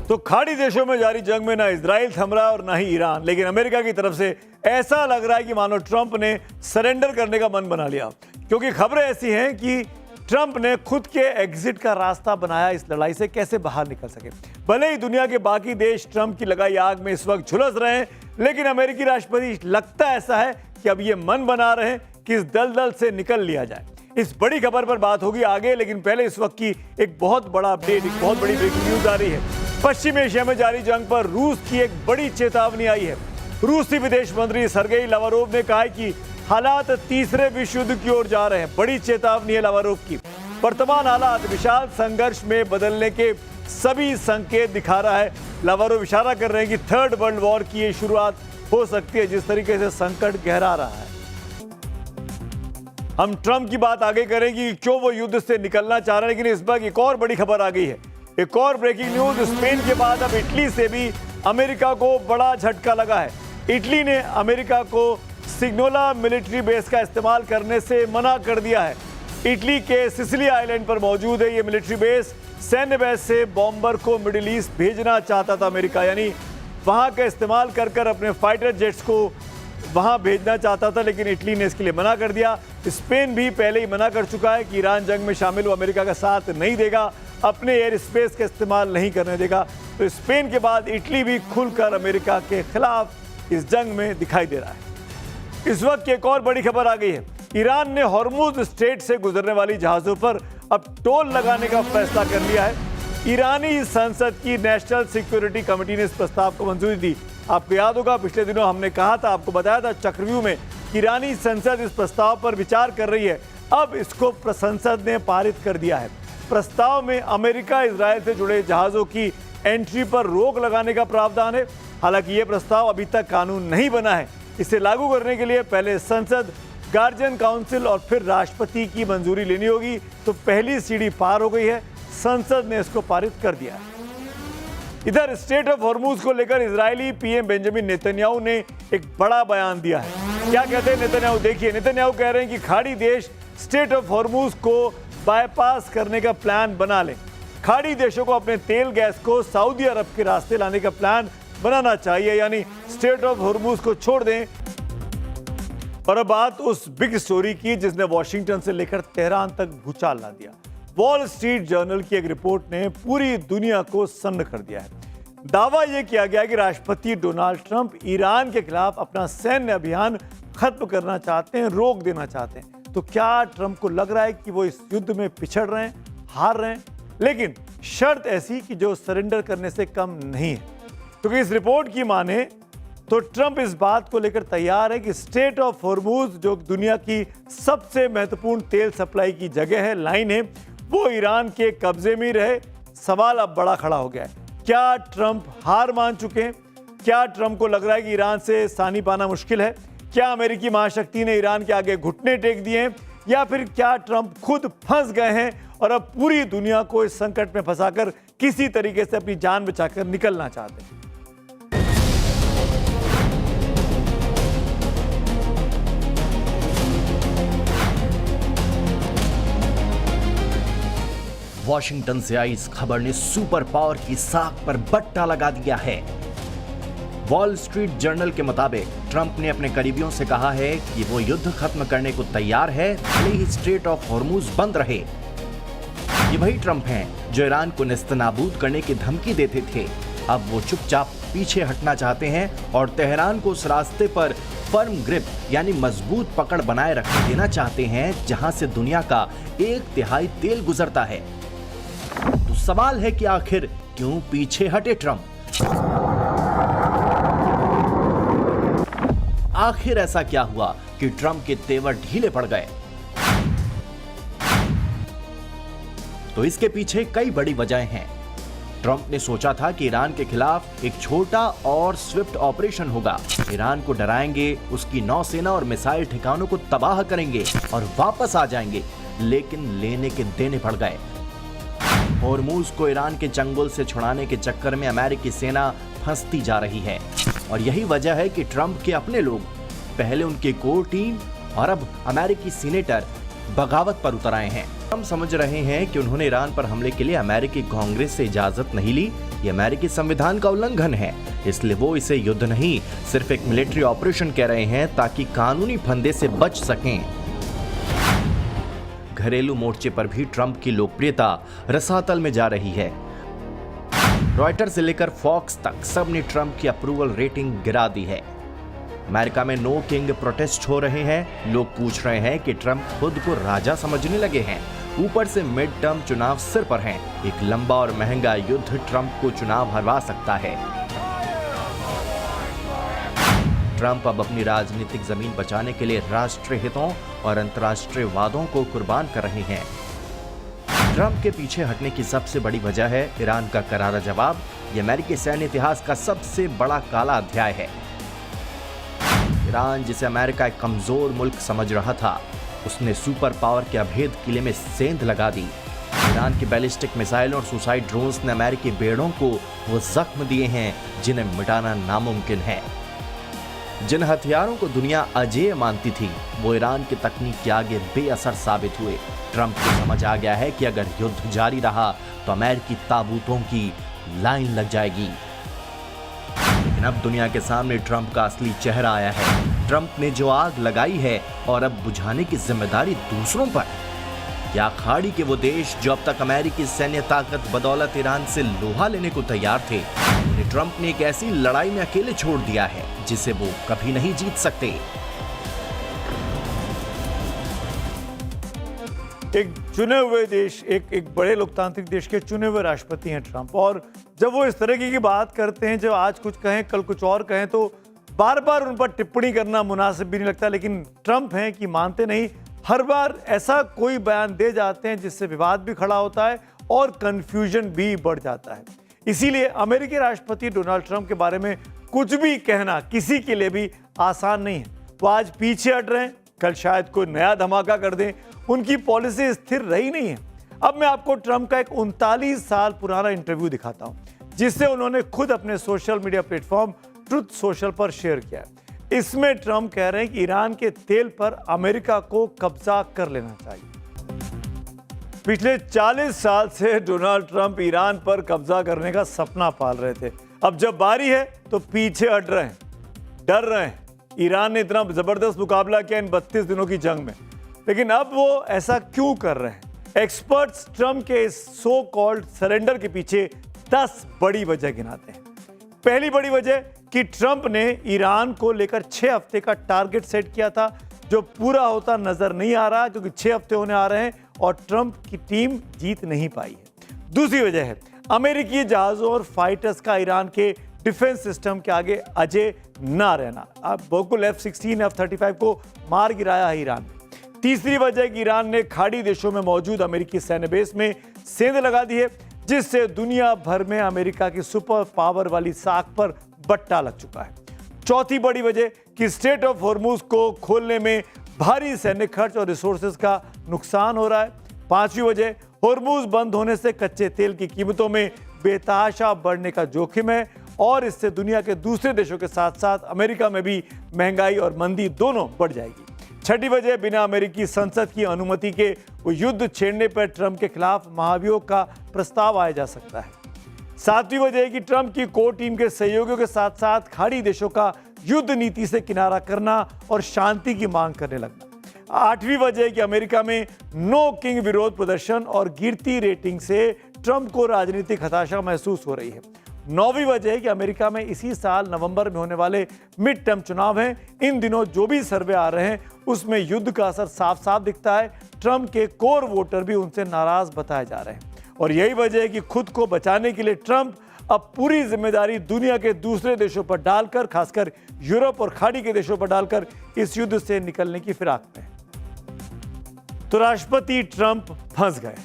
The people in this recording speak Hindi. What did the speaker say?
तो खाड़ी देशों में जारी जंग में ना इजराइल थम रहा और ना ही ईरान, लेकिन अमेरिका की तरफ से ऐसा लग रहा है कि मानो ट्रंप ने सरेंडर करने का मन बना लिया, क्योंकि खबरें ऐसी हैं कि ट्रंप ने खुद के एग्जिट का रास्ता बनाया इस लड़ाई से कैसे बाहर निकल सके। भले ही दुनिया के बाकी देश ट्रंप की लगाई आग में इस वक्त झुलस रहे हैं, लेकिन अमेरिकी राष्ट्रपति लगता ऐसा है कि अब ये मन बना रहे हैं कि इस दलदल से निकल लिया जाए। इस बड़ी खबर पर बात होगी आगे, लेकिन पहले इस वक्त की एक बहुत बड़ा अपडेट, एक बहुत बड़ी ब्रेकिंग न्यूज आ रही है। पश्चिम एशिया में जारी जंग पर रूस की एक बड़ी चेतावनी आई है। रूसी विदेश मंत्री सर्गेई लावरोव ने कहा है कि हालात तीसरे विश्व युद्ध की ओर जा रहे हैं। बड़ी चेतावनी है लावरोव की। वर्तमान हालात विशाल संघर्ष में बदलने के सभी संकेत दिखा रहा है। लावरोव इशारा कर रहे हैं कि थर्ड वर्ल्ड वॉर की ये शुरुआत हो सकती है, जिस तरीके से संकट गहरा रहा है। हम ट्रंप की बात आगे करेंगे, क्यों वो युद्ध से निकलना चाह रहे हैं, लेकिन इस बार एक और बड़ी खबर आ गई है। एक और ब्रेकिंग न्यूज, स्पेन के बाद अब इटली से भी अमेरिका को बड़ा झटका लगा है। इटली ने अमेरिका को सिग्नोला मिलिट्री बेस का इस्तेमाल करने से मना कर दिया है। इटली के सिसिली आइलैंड पर मौजूद है ये मिलिट्री बेस। सैन्य बेस से बॉम्बर को मिडिल ईस्ट भेजना चाहता था अमेरिका, यानी वहां का इस्तेमाल कर कर अपने फाइटर जेट्स को वहां भेजना चाहता था, लेकिन इटली ने इसके लिए मना कर दिया। स्पेन भी पहले ही मना कर चुका है कि ईरान जंग में शामिल हो अमेरिका का साथ नहीं देगा, अपने एयर स्पेस का इस्तेमाल नहीं करने देगा। तो स्पेन के बाद इटली भी खुलकर अमेरिका के खिलाफ इस जंग में दिखाई दे रहा है। इस वक्त एक और बड़ी खबर आ गई है। ईरान ने हॉर्मुज स्ट्रेट से गुजरने वाली जहाजों पर अब टोल लगाने का फैसला कर लिया है। ईरानी संसद की नेशनल सिक्योरिटी कमेटी ने इस प्रस्ताव को मंजूरी दी। आपको याद होगा पिछले दिनों हमने कहा था, आपको बताया था चक्रव्यूह में, ईरानी संसद इस प्रस्ताव पर विचार कर रही है। अब इसको संसद ने पारित कर दिया है। प्रस्ताव में अमेरिका इजरायल से जुड़े जहाजों की एंट्री पर रोक लगाने का प्रावधान है। हालांकि यह प्रस्ताव अभी तक कानून नहीं बना है। इसे लागू करने के लिए पहले संसद, गार्जियन काउंसिल और फिर राष्ट्रपति की मंजूरी लेनी होगी। तो पहली सीढ़ी पार हो गई है, संसद ने इसको पारित कर दिया है। इधर स्टेट ऑफ हॉर्मुज को लेकर इजरायली पीएम बेंजामिन नेतन्याहू ने एक बड़ा बयान दिया है। क्या कहते हैं नेतन्याहू, देखिए। नेतन्याहू कह रहे हैं कि खाड़ी देश स्टेट ऑफ हॉर्मुज को बाईपास करने का प्लान बना लें। खाड़ी देशों को अपने तेल गैस को सऊदी अरब के रास्ते लाने का प्लान बनाना चाहिए, यानी स्टेट ऑफ हॉर्मुज को छोड़ दें। और अब बात उस बिग स्टोरी की जिसने वॉशिंगटन से लेकर तेहरान तक भूचाल ला दिया। वॉल स्ट्रीट जर्नल की एक रिपोर्ट ने पूरी दुनिया को सन्न कर दिया है। दावा यह किया गया कि राष्ट्रपति डोनाल्ड ट्रंप ईरान के खिलाफ अपना सैन्य अभियान खत्म करना चाहते हैं, रोक देना चाहते हैं। तो क्या ट्रंप को लग रहा है कि वो इस युद्ध में पिछड़ रहे हैं, हार रहे हैं? लेकिन शर्त ऐसी कि जो सरेंडर करने से कम नहीं है। क्योंकि इस रिपोर्ट की माने तो ट्रंप इस बात को लेकर तैयार है कि स्टेट ऑफ हॉर्मुज, जो दुनिया की सबसे महत्वपूर्ण तेल सप्लाई की जगह है, लाइन है, वो ईरान के कब्जे में रहे। सवाल अब बड़ा खड़ा हो गया है, क्या ट्रंप हार मान चुके हैं? क्या ट्रंप को लग रहा है कि ईरान से सानी पाना मुश्किल है? क्या अमेरिकी महाशक्ति ने ईरान के आगे घुटने टेक दिए हैं, या फिर क्या ट्रंप खुद फंस गए हैं और अब पूरी दुनिया को इस संकट में फंसाकर किसी तरीके से अपनी जान बचाकर निकलना चाहते हैं? वॉशिंगटन से आई इस खबर ने सुपर पावर की साख पर बट्टा लगा दिया है। वॉल स्ट्रीट जर्नल के मुताबिक ट्रंप ने अपने करीबियों से कहा है कि वो युद्ध खत्म करने को तैयार है, भले ही स्ट्रेट ऑफ हॉर्मुज बंद रहे। ये वही ट्रंप हैं जो ईरान को नेस्तनाबूद करने की धमकी देते थे। अब वो चुपचाप पीछे हटना चाहते हैं और तेहरान को उस रास्ते पर फर्म ग्रिप यानी मजबूत पकड़ बनाए रखने देना चाहते हैं जहां से दुनिया का 1/3 तेल गुजरता है। तो सवाल है कि आखिर क्यों पीछे हटे ट्रंप? आखिर ऐसा क्या हुआ कि ट्रंप के तेवर ढीले पड़ गए? तो इसके पीछे कई बड़ी वजहें हैं। ट्रंप ने सोचा था कि ईरान के खिलाफ एक छोटा और स्विफ्ट ऑपरेशन होगा। ईरान को डराएंगे, उसकी नौसेना और मिसाइल ठिकानों को तबाह करेंगे और वापस आ जाएंगे, लेकिन लेने के देने पड़ गए। हॉर्मुज को ईरान के चंगुल से छुड़ाने के चक्कर में अमेरिकी सेना फंसती जा रही है और यही वजह है कि ट्रंप के अपने लोग, पहले उनकी कोर टीम और अब अमेरिकी सीनेटर बगावत पर उतर आए हैं। हम समझ रहे हैं कि उन्होंने ईरान पर हमले के लिए अमेरिकी कांग्रेस से इजाजत नहीं ली, ये अमेरिकी संविधान का उल्लंघन है, इसलिए वो इसे युद्ध नहीं सिर्फ एक मिलिट्री ऑपरेशन कह रहे हैं ताकि कानूनी फंदे से बच सकें। घरेलू मोर्चे पर भी ट्रंप की लोकप्रियता रसातल में जा रही है। रॉयटर्स से लेकर फॉक्स तक सबने ट्रंप की अप्रूवल रेटिंग गिरा दी है। अमेरिका में नो किंग प्रोटेस्ट हो रहे हैं। लोग पूछ रहे हैं कि ट्रंप खुद को राजा समझने लगे हैं। ऊपर से मिड टर्म चुनाव सिर पर हैं। एक लंबा और महंगा युद्ध ट्रंप को चुनाव हरवा सकता है। ट्रंप अब अपनी राजनीतिक जमीन बचाने के लिए राष्ट्रीय हितों और अंतर्राष्ट्रीय वादों को कुर्बान कर रहे हैं। ट्रंप के पीछे हटने की सबसे बड़ी वजह है ईरान का करारा जवाब। यह अमेरिकी सैन्य इतिहास का सबसे बड़ा काला अध्याय है। ईरान, जिसे अमेरिका एक कमजोर मुल्क समझ रहा था, उसने सुपर पावर के अभेद किले में सेंध लगा दी। ईरान की बैलिस्टिक मिसाइलों और सुसाइड ड्रोन्स ने अमेरिकी बेड़ों को वो जख्म दिए हैं जिन्हें मिटाना नामुमकिन है। जिन हथियारों को दुनिया अजेय मानती थी, वो ईरान की तकनीक के आगे बेअसर साबित हुए। ट्रंप को समझ आ गया है कि अगर युद्ध जारी रहा तो अमेरिकी ताबूतों की लाइन लग जाएगी। लेकिन अब दुनिया के सामने ट्रंप का असली चेहरा आया है। ट्रंप ने जो आग लगाई है और अब बुझाने की जिम्मेदारी दूसरों पर। क्या खाड़ी के वो देश जो अब तक अमेरिकी सैन्य ताकत बदौलत ईरान से लोहा लेने को तैयार थे, उन्हें ट्रंप ने एक ऐसी लड़ाई में अकेले छोड़ दिया है जिसे वो कभी नहीं जीत सकते। एक चुने हुए देश, एक बड़े लोकतांत्रिक देश के चुने हुए राष्ट्रपति हैं ट्रंप, और जब वो इस तरह की बात करते हैं, जब आज कुछ कहें कल कुछ और कहें, तो बार बार उन पर टिप्पणी करना मुनासिब भी नहीं लगता। लेकिन ट्रंप हैं कि मानते नहीं, हर बार ऐसा कोई बयान दे जाते हैं जिससे विवाद भी खड़ा होता है और कंफ्यूजन भी बढ़ जाता है। इसीलिए अमेरिकी राष्ट्रपति डोनाल्ड ट्रंप के बारे में कुछ भी कहना किसी के लिए भी आसान नहीं है। वो आज पीछे हट रहे हैं, कल शायद कोई नया धमाका कर दें। उनकी पॉलिसी स्थिर रही नहीं है। अब मैं आपको ट्रंप का एक 39 साल पुराना इंटरव्यू दिखाता हूं, जिसे उन्होंने खुद अपने social media platform truth social पर शेयर किया है। इसमें ट्रंप कह रहे हैं कि ईरान के तेल पर अमेरिका को कब्जा कर लेना चाहिए। पिछले 40 साल से डोनाल्ड ट्रंप ईरान पर कब्जा करने का सपना पाल रहे थे। अब जब बारी है तो पीछे हट रहे हैं, डर रहे हैं। ईरान ने इतना जबरदस्त मुकाबला किया इन 32 दिनों की जंग में, लेकिन अब वो ऐसा क्यों कर रहे हैं? एक्सपर्ट्स ट्रंप के इस सो कॉल्ड सरेंडर के पीछे 10 बड़ी वजह गिनाते हैं। पहली बड़ी वजह कि ट्रंप ने ईरान को लेकर 6 हफ्ते का टारगेट सेट किया था, जो पूरा होता नजर नहीं आ रहा, क्योंकि 6 हफ्ते होने आ रहे हैं और ट्रंप की टीम जीत नहीं पाई है। दूसरी वजह है अमेरिकी जहाजों और फाइटर्स का ईरान के डिफेंस सिस्टम के आगे अजय ना रहना। अब बिल्कुल F-16, F-35 को मार गिराया है ईरान ने। तीसरी वजह है कि ईरान ने खाड़ी देशों में मौजूद अमेरिकी सैन्य बेस में सेंध लगा दी है, जिससे दुनिया भर में अमेरिका की सुपर पावर वाली साख पर बट्टा लग चुका है। चौथी बड़ी वजह कि स्ट्रेट ऑफ हॉर्मुज को खोलने में भारी सैन्य खर्च और रिसोर्सेज का नुकसान हो रहा है। पांचवी वजह, हॉर्मुज बंद होने से कच्चे तेल की कीमतों में बेतहाशा बढ़ने का जोखिम है और इससे दुनिया के दूसरे देशों के साथ साथ अमेरिका में भी महंगाई और मंदी दोनों बढ़ जाएगी। छठी वजह, बिना अमेरिकी संसद की अनुमति के वो युद्ध छेड़ने पर ट्रंप के खिलाफ महाभियोग का प्रस्ताव आया जा सकता है। सातवीं वजह है कि ट्रंप की कोर टीम के सहयोगियों के साथ साथ खाड़ी देशों का युद्ध नीति से किनारा करना और शांति की मांग करने लगना। आठवीं वजह है कि अमेरिका में नो किंग विरोध प्रदर्शन और गिरती रेटिंग से ट्रंप को राजनीतिक हताशा महसूस हो रही है। नौवीं वजह है कि अमेरिका में इसी साल नवंबर में होने वाले मिड टर्म चुनाव हैं। इन दिनों जो भी सर्वे आ रहे हैं उसमें युद्ध का असर साफ साफ दिखता है। ट्रंप के कोर वोटर भी उनसे नाराज बताए जा रहे हैं और यही वजह है कि खुद को बचाने के लिए ट्रंप अब पूरी जिम्मेदारी दुनिया के दूसरे देशों पर डालकर, खासकर यूरोप और खाड़ी के देशों पर डालकर इस युद्ध से निकलने की फिराक में है। तो राष्ट्रपति ट्रंप फंस गए।